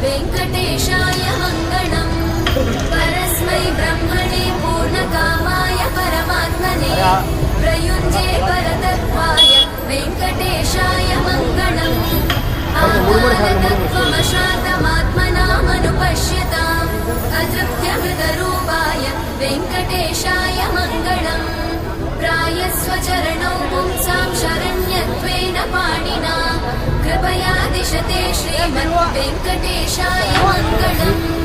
वेङ्कटेशाय मङ्गलम् परस्मै ब्रह्मणे पूर्णकामाय परमात्मने प्रयुञ्जे परतत्त्वाय वेङ्कटेशाय मङ्गलम् आत्मनामनुपश्यताम् अतृप्त्यमृतरूपाय वेङ्कटेशाय मङ्गलम् प्रायस्वचरणौ पुंसां शरण्यत्वेन पाणिना कृपया दिशते श्रीमन् वेङ्कटेशाय मङ्गलम्